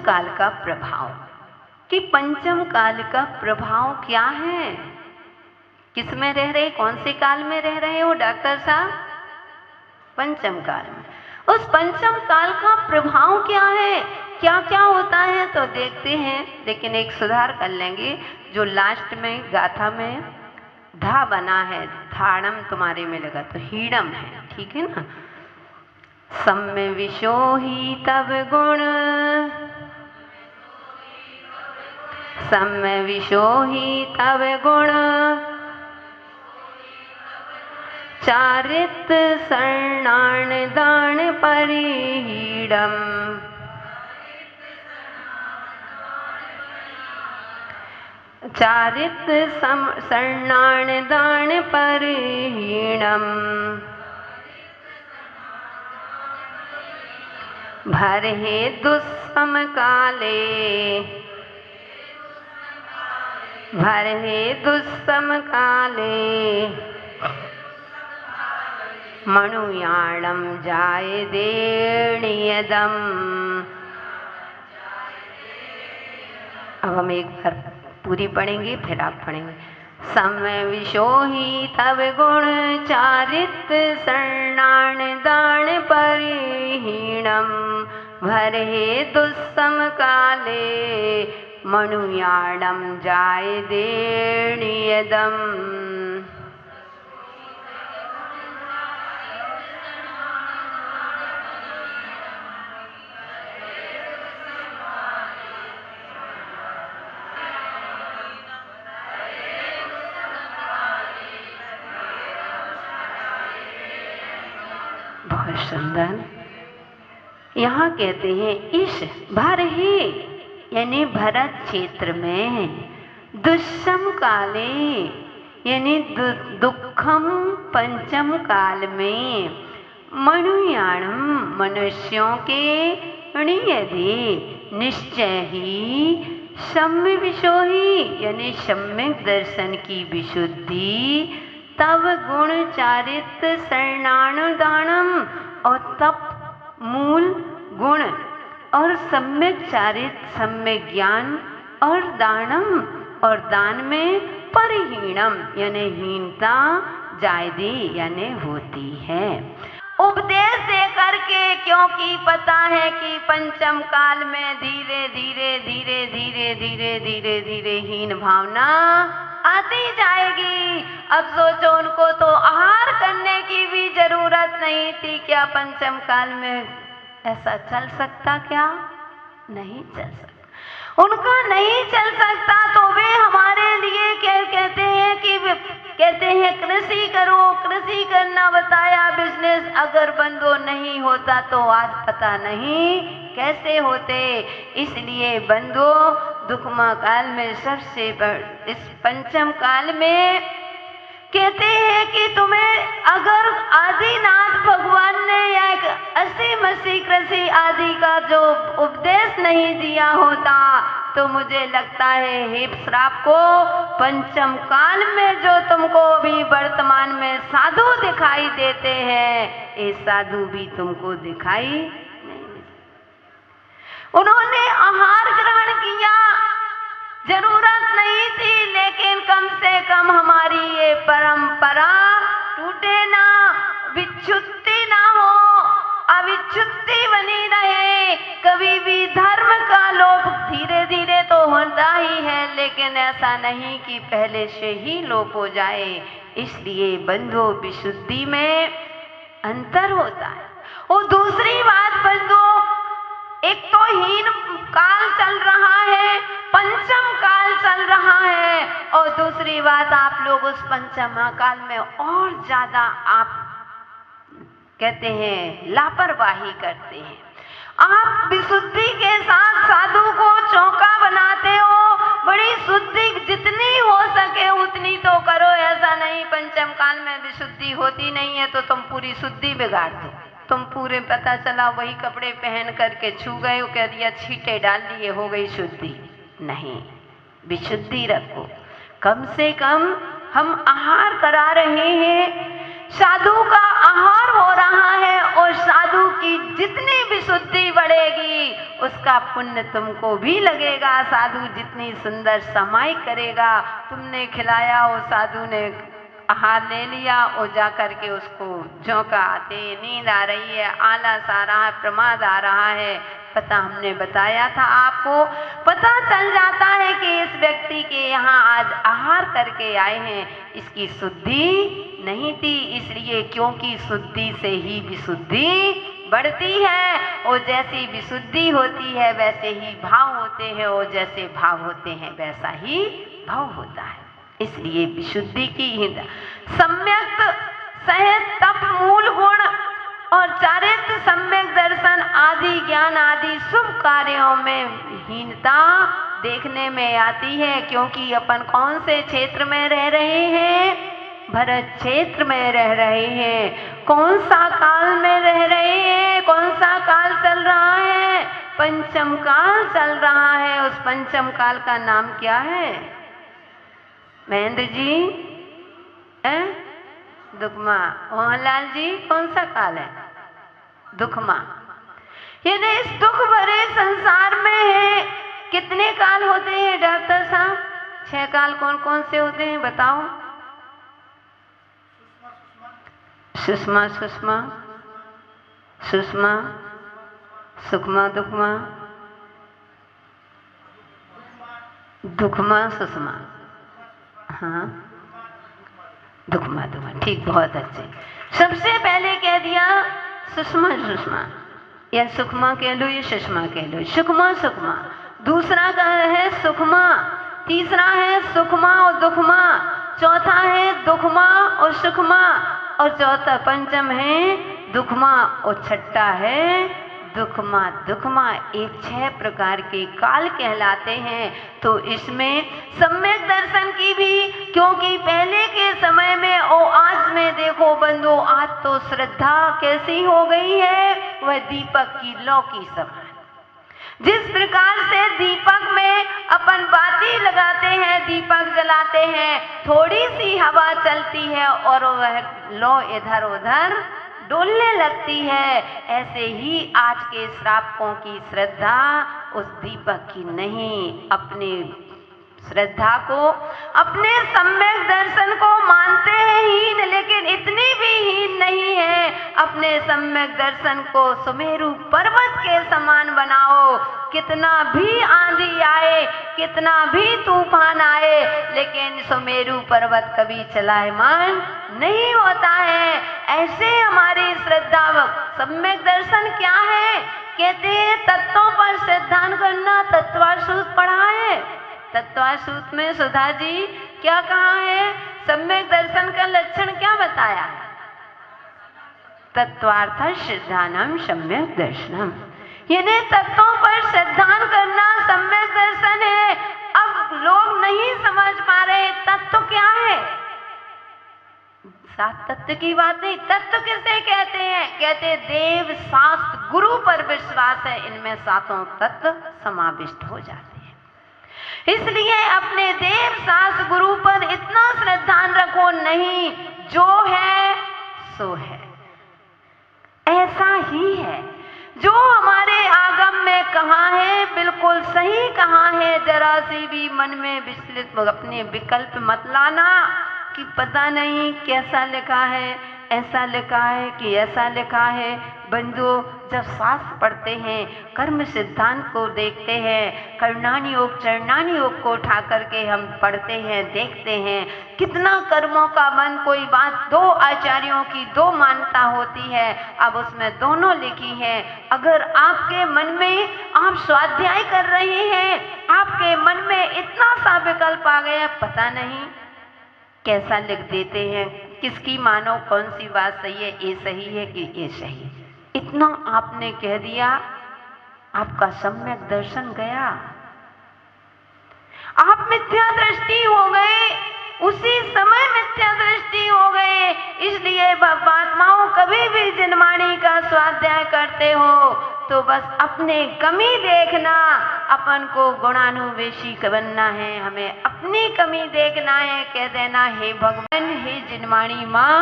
काल का प्रभाव, कि पंचम काल का प्रभाव क्या है। किस में रह रहे, कौन से काल में रह रहे हो डॉक्टर साहब? पंचम काल में। उस पंचम काल का प्रभाव क्या है, क्या क्या होता है, तो देखते हैं। लेकिन एक सुधार कर लेंगे, जो लास्ट में गाथा में धा बना है, धाड़म तुम्हारे में लगा तो हीड़म है, ठीक है ना। सम्य विशोही तब गुण, सम्य विशोही तब गुण, चारित शरणान दान परिहीडम, चारित शरणान दान परिहीणम, भरहे दुस्सम काले, भरहे दुस्सम काले, मनुयाणम जाय देणियदम। अब हम एक बार पूरी पढ़ेंगे, फिर आप पढ़ेंगे। समय विशोही तब गुण, चारित शरणान दान परिहीणम, भरहे दुस्सम काले, मनुयाणम जाय देणियदम। बहुत सुंदर। यहाँ कहते हैं इस भरहे यानी भरत क्षेत्र में, दुष्सम काले यानी दुखम पंचम काल में, मनुयाणम मनुष्यों के नियति निश्चय ही, सम्य विशोही यानी सम्यक दर्शन की विशुद्धि, तब गुण चारित शरणान दानम, और तप मूल गुण और सम्यक चारित सम्यक ज्ञान, और दानम और दान में परिहीणम यानी हीनता जायदी यानी होती है। उपदेश दे करके, क्योंकि पता है कि पंचम काल में धीरे धीरे धीरे धीरे धीरे धीरे धीरे हीन भावना आती जाएगी। अब सोचो, उनको तो आहार करने की भी जरूरत नहीं थी, क्या पंचम काल में ऐसा चल सकता? क्या नहीं चल सकता, उनका नहीं चल सकता। तो वे हमारे लिए क्या कहते हैं कि कहते हैं कृषि करो, कृषि करना बताया, बिजनेस अगर बंदो नहीं होता तो आज पता नहीं कैसे होते। इसलिए बंदो दुखमा काल में सबसे इस पंचम काल में कहते हैं कि तुम्हें अगर आदिनाथ भगवान ने या अस्सी मसी कृषि आदि का जो उपदेश नहीं दिया होता, तो मुझे लगता है हे श्राप को, पंचम काल में जो तुमको अभी वर्तमान में साधु दिखाई देते हैं, ये साधु भी तुमको दिखाई नहीं देते। उन्होंने आहार ग्रहण किया, जरूरत नहीं थी, लेकिन कम से कम हमारी ये परंपरा टूटे ना, विच्युति ना हो, अविच्युति बनी रहे। कभी भी धर्म का लोप धीरे धीरे तो होता ही है, लेकिन ऐसा नहीं कि पहले से ही लोप हो जाए। इसलिए बंधु विशुद्धि में अंतर होता है। और दूसरी बात बंधु, एक तो हीन काल चल रहा है, पंचम काल चल रहा है, और दूसरी बात आप लोग उस पंचम काल में और ज्यादा आप कहते हैं लापरवाही करते हैं। आप विशुद्धि के साथ साधु को चौका बनाते हो, बड़ी शुद्धि जितनी हो सके उतनी तो करो। ऐसा नहीं पंचम काल में विशुद्धि होती नहीं है तो तुम पूरी शुद्धि बिगाड़ दो। तुम पूरे पता चला वही कपड़े पहन करके छू गए, कह दिया छींटे डाल लिए, हो गई शुद्धि। नहीं, विशुद्धि रखो। कम से कम हम आहार करा रहे हैं, साधु का आहार हो रहा है, और साधु की जितनी विशुद्धि बढ़ेगी उसका पुण्य तुमको भी लगेगा। साधु जितनी सुंदर समाई करेगा, तुमने खिलाया, वो साधु ने आहार ले लिया और जा करके उसको झोंका आते, नींद आ रही है, आलस आ रहा है, प्रमाद आ रहा है, पता हमने बताया था आपको, पता चल जाता है कि इस व्यक्ति के यहाँ आज आहार करके आए हैं, इसकी शुद्धि नहीं थी। इसलिए क्योंकि शुद्धि से ही विशुद्धि बढ़ती है, और जैसी विशुद्धि होती है वैसे ही भाव होते हैं, और जैसे भाव होते हैं वैसा ही भाव होता है। इसलिए विशुद्धि की ही सम्यक सहित तप मूल गुण और चारित्र सम्यक दर्शन आदि ज्ञान आदि शुभ कार्यों में हीनता देखने में आती है। क्योंकि अपन कौन से क्षेत्र में रह रहे हैं? भरत क्षेत्र में रह रहे हैं। कौन सा काल में रह रहे हैं? कौन सा काल चल रहा है? पंचम काल चल रहा है। उस पंचम काल का नाम क्या है महेंद्र जी? दुखमा। मोहनलाल जी, कौन सा काल है? दुखमा। यानी इस दुख भरे संसार में है कितने काल होते हैं डॉक्टर साहब? 6 काल कौन कौन से होते हैं बताओ? सुषमा सुषमा सुषमा सुखमा दुखमा दुखमा सुषमा। हाँ, दुखमा दुखमा, ठीक, बहुत अच्छे। सबसे पहले कह दिया सुषमा सुषमा, या सुखमा कह लो या सुषमा कह लो, सुखमा सुखमा। दूसरा का है सुखमा, तीसरा है सुखमा और दुखमा, चौथा है दुखमा और सुखमा, और चौथा पंचम है दुखमा, और छठा है दुखमा। दुखमा एक 6 प्रकार के काल कहलाते हैं। तो इसमें सम्यक दर्शन की भी, क्योंकि पहले के समय में और आज में देखो बंधु, आज तो श्रद्धा कैसी हो गई है, वह दीपक की लौ की समान। जिस प्रकार से दीपक में अपन बाती लगाते हैं, दीपक जलाते हैं, थोड़ी सी हवा चलती है और वह लौ इधर उधर डोलने लगती है, ऐसे ही आज के श्रावकों की श्रद्धा उस दीपक की नहीं। अपने श्रद्धा को, अपने सम्यक दर्शन को मानते हैं हीन, लेकिन इतनी भी हीन नहीं है। अपने सम्यक दर्शन को सुमेरु पर्वत के समान बनाओ। कितना भी आंधी आए, कितना भी तूफान आए, लेकिन सुमेरु पर्वत कभी चलायमान नहीं होता है। ऐसे हमारी श्रद्धा, सम्यक दर्शन क्या है? कहते हैं तत्वों पर श्रद्धा करना। तत्वासूत पढ़ा है? तत्वासूत में सुधा जी क्या कहा है? सम्यक दर्शन का लक्षण क्या बताया है? तत्वार्थ श्रद्धानम सम्यक दर्शनम, यानी तत्वों पर श्रद्धा करना सम्यक दर्शन है। अब लोग नहीं समझ पा रहे तत्व क्या है। 7 तत्व की बात नहीं, तत्व किसे कहते हैं? कहते देव शास्त्र गुरु पर विश्वास है, इनमें 7 तत्व समाविष्ट हो जाते हैं। इसलिए अपने देव शास्त्र गुरु पर इतना श्रद्धा रखो, नहीं जो है सो है, ऐसा ही है। जो हमारे आगम में कहा है बिल्कुल सही कहा है। जरा सी भी मन में विचलित अपने विकल्प मत लाना कि पता नहीं कैसा लिखा है, ऐसा लिखा है कि ऐसा लिखा है। बंधु, जब शास्त्र पढ़ते हैं, कर्म सिद्धांत को देखते हैं, कर्णानी योग चरणानी योग को उठा करके हम पढ़ते हैं, देखते हैं कितना कर्मों का मन, कोई बात 2 आचार्यों की 2 मान्यता होती है, अब उसमें दोनों लिखी है। अगर आपके मन में आप स्वाध्याय कर रहे हैं, आपके मन में इतना सा विकल्प आ गया, पता नहीं कैसा लिख देते हैं, किसकी मानो, कौन सी बात सही है, ये सही है कि ये सही है, इतना आपने कह दिया, आपका सम्यक दर्शन गया, आप मिथ्या दृष्टि हो गए, उसी समय मिथ्या दृष्टि हो गए। इसलिए महात्माओं, कभी भी जिनवाणी का स्वाध्याय करते हो तो बस अपने कमी देखना, अपन को गुणानुवेशी बनना है, हमें अपनी कमी देखना है, कह देना हे भगवान, हे जिनवाणी माँ,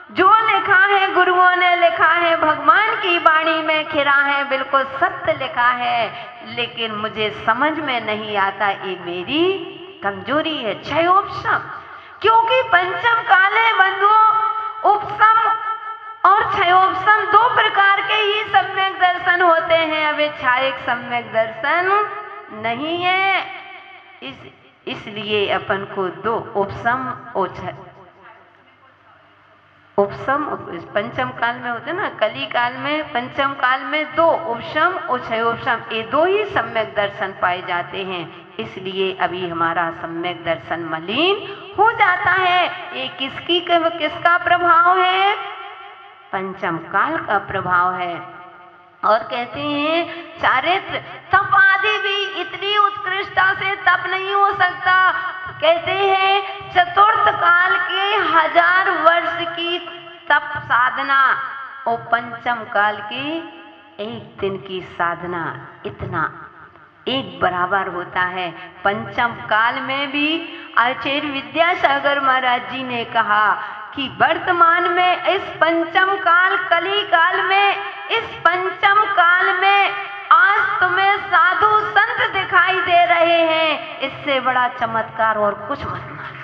जो लिखा है गुरुओं ने लिखा है, भगवान की वाणी में खिरा है, बिल्कुल सत्य लिखा है, लेकिन मुझे समझ में नहीं आता। ये मेरी कमजोरी है। क्षयोपशम, क्योंकि पंचम काल है बंधुओं, उपशम और क्षयोपशम दो प्रकार के ही सम्यक दर्शन होते हैं। अब क्षायक सम्यक दर्शन नहीं है, इसलिए अपन को दो उपशम उपशम पंचम काल में होते ना, कली काल में, पंचम काल में दो उपशम और क्षयोपशम, ये दो ही सम्यक दर्शन पाए जाते हैं। इसलिए अभी हमारा सम्यक दर्शन मलिन हो जाता है। ये किसका प्रभाव है? पंचम काल का प्रभाव है। और कहते हैं चारित्र तप आदि भी इतनी उत्कृष्टता से तप नहीं हो सकता। कहते हैं चतुर्थ काल के 1000 वर्ष की तप साधना और पंचम काल की 1 दिन की साधना इतना एक बराबर होता है। पंचम काल में भी आचार्य विद्यासागर महाराज जी ने कहा कि वर्तमान में इस पंचम काल कली काल में, इस पंचम काल में आज तुम्हें साधु संत दिखाई दे रहे हैं, इससे बड़ा चमत्कार और कुछ मत मानो।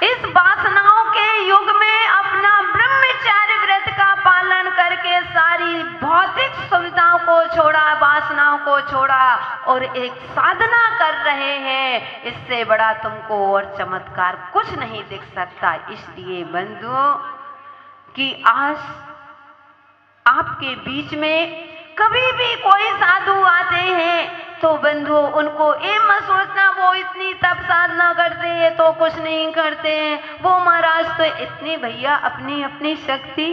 इस वासनाओं के युग में अपना ब्रह्मचार्य व्रत का पालन करके सारी भौतिक सुविधाओं को छोड़ा, वासनाओं को छोड़ा और एक साधना कर रहे हैं, इससे बड़ा तुमको और चमत्कार कुछ नहीं दिख सकता। इसलिए बंधुओं कि आज आपके बीच में कभी भी कोई साधु आते हैं तो बंधुओं उनको ये मत सोचना वो इतनी तप साधना करते हैं तो कुछ नहीं करते हैं, वो महाराज तो इतनी, भैया अपनी अपनी शक्ति,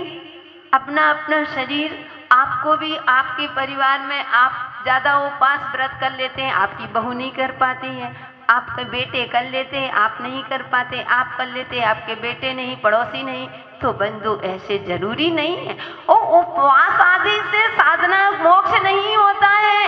अपना अपना शरीर, आपको भी आपके परिवार में आप ज़्यादा उपास व्रत कर लेते हैं, आपकी बहू नहीं कर पाती है, आपके बेटे कर लेते हैं, आप नहीं कर पाते, आप कर लेते हैं, आपके बेटे नहीं, पड़ोसी नहीं। तो बंधु ऐसे जरूरी नहीं है। और उपवास आदि से साधना मोक्ष नहीं होता है,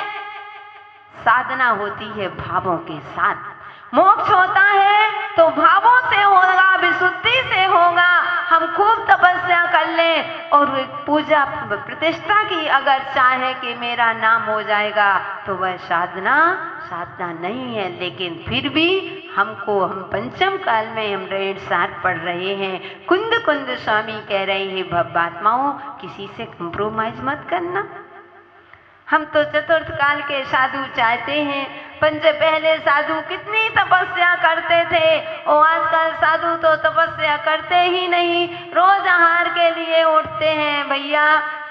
साधना होती है भावों के साथ। मोक्ष होता है तो भावों से होगा, विशुद्धि से होगा। हम खूब तपस्या कर लें और पूजा प्रतिष्ठा की अगर चाहे कि मेरा नाम हो जाएगा तो वह साधना नहीं है। लेकिन फिर भी हम पंचम काल में हम 1.5 साल पढ़ रहे हैं। कुंद स्वामी कह रहे हैं भव्यात्माओं किसी से कंप्रोमाइज मत करना। हम तो चतुर्थ काल के साधु चाहते हैं। पहले साधु कितनी तपस्या करते थे और आजकल साधु तो तपस्या करते ही नहीं, रोज आहार के लिए उठते हैं। भैया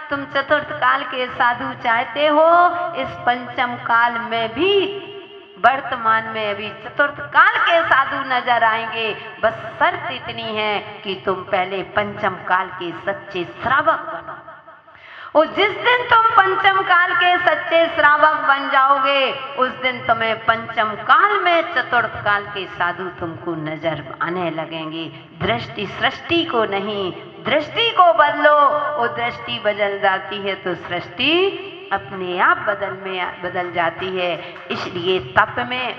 तुम चतुर्थ काल के साधु चाहते हो, इस पंचम काल में भी वर्तमान में अभी चतुर्थ काल के साधु नजर आएंगे। बस शर्त इतनी है कि तुम पहले पंचम काल के सच्चे श्रावक बनो। और जिस दिन तुम पंचम काल के सच्चे श्रावक बन जाओगे उस दिन तुम्हें पंचम काल में चतुर्थ काल के साधु तुमको नजर आने लगेंगे। दृष्टि सृष्टि को नहीं, दृष्टि को बदलो। और दृष्टि बदल जाती है तो सृष्टि अपने आप बदल जाती है। इसलिए तप में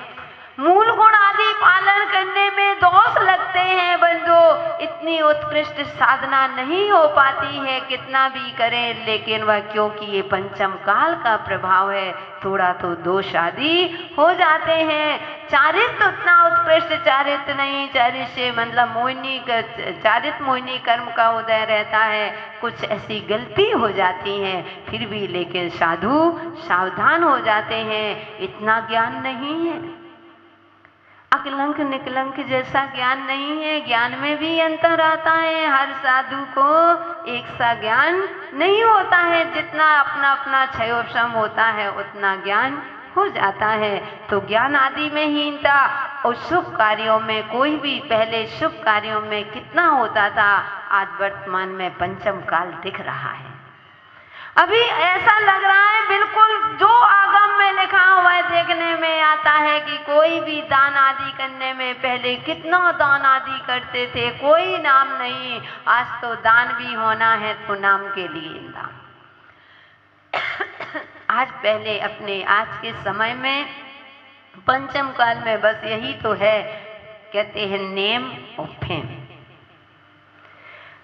मूल गुण आदि पालन करने में दोष लगते हैं बंधु। इतनी उत्कृष्ट साधना नहीं हो पाती है कितना भी करें, लेकिन वह क्योंकि ये पंचम काल का प्रभाव है थोड़ा तो दोष आदि हो जाते हैं। चारित्र उतना उत्कृष्ट चारित्र नहीं, चारित्र से मतलब चारित्र मोहिनी कर्म का उदय रहता है, कुछ ऐसी गलती हो जाती है फिर भी, लेकिन साधु सावधान हो जाते हैं। इतना ज्ञान नहीं है, अकलंक निकलंक जैसा ज्ञान नहीं है। ज्ञान में भी अंतर आता है, हर साधु को एक सा ज्ञान नहीं होता है। जितना अपना अपना क्षयोपशम होता है उतना ज्ञान हो जाता है। तो ज्ञान आदि में हीनता और शुभ कार्यों में, कोई भी पहले शुभ कार्यों में कितना होता था, आज वर्तमान में पंचम काल दिख रहा है। अभी ऐसा लग रहा है बिल्कुल जो आगम में लिखा हुआ है देखने में आता है कि कोई भी दान आदि करने में पहले कितना दान आदि करते थे, कोई नाम नहीं। आज तो दान भी होना है तो नाम के लिए दान। आज पहले अपने आज के समय में पंचम काल में बस यही तो है, कहते हैं नेम और फेम।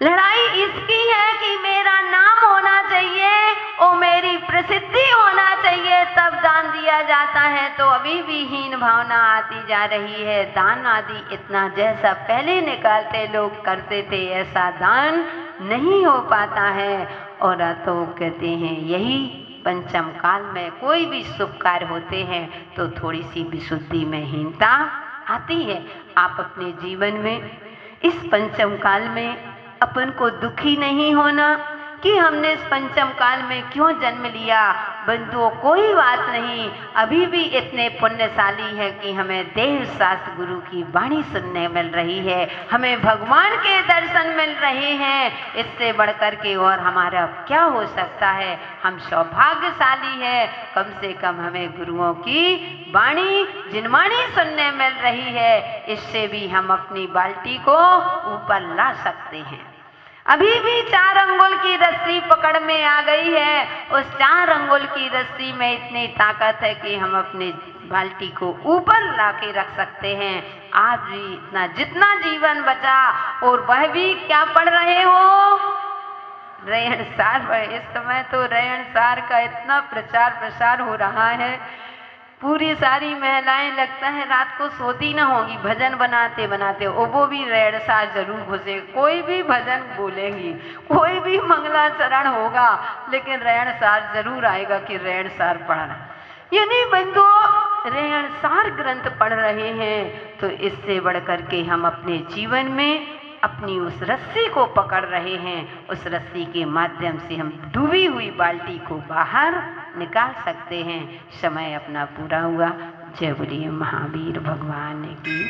लड़ाई इसकी है कि मेरा नाम होना चाहिए और मेरी प्रसिद्धि होना चाहिए, तब दान दिया जाता है। तो अभी भी हीन भावना आती जा रही है। दान आदि इतना जैसा पहले निकालते लोग करते थे, ऐसा दान नहीं हो पाता है। और तो कहते हैं यही पंचम काल में कोई भी शुभ कार्य होते हैं तो थोड़ी सी विशुद्धि में हीनता आती है। आप अपने जीवन में इस पंचम काल में अपन को दुखी नहीं होना कि हमने इस पंचम काल में क्यों जन्म लिया। बंधुओं, कोई बात नहीं, अभी भी इतने पुण्यशाली है कि हमें देव शास्त्र गुरु की वाणी सुनने मिल रही है, हमें भगवान के दर्शन मिल रहे हैं। इससे बढ़कर के और हमारा क्या हो सकता है। हम सौभाग्यशाली है, कम से कम हमें गुरुओं की वाणी जिनवाणी सुनने मिल रही है। इससे भी हम अपनी बाल्टी को ऊपर ला सकते हैं। अभी भी 4 अंगुल की रस्सी पकड़ में आ गई है। उस 4 अंगुल की रस्सी में इतनी ताकत है कि हम अपने बाल्टी को ऊपर ला के रख सकते हैं। आज भी इतना जितना जीवन बचा, और वह भी क्या पढ़ रहे हो, रैयन सार। इस समय तो रैयन सार का इतना प्रचार प्रसार हो रहा है, पूरी सारी महिलाएं लगता है रात को सोती ना होगी भजन बनाते बनाते। वो भी रैयनसार जरूर घुसे, कोई भी भजन बोलेंगी, कोई भी मंगलाचरण होगा, लेकिन रैयनसार जरूर आएगा कि रैयनसार पढ़ना। यानी बंधुओं, रैयनसार ग्रंथ पढ़ रहे हैं तो इससे बढ़कर के हम अपने जीवन में अपनी उस रस्सी को पकड़ रहे हैं। उस रस्सी के माध्यम से हम डूबी हुई बाल्टी को बाहर निकाल सकते हैं। समय अपना पूरा हुआ। जय बोलिए महावीर भगवान की।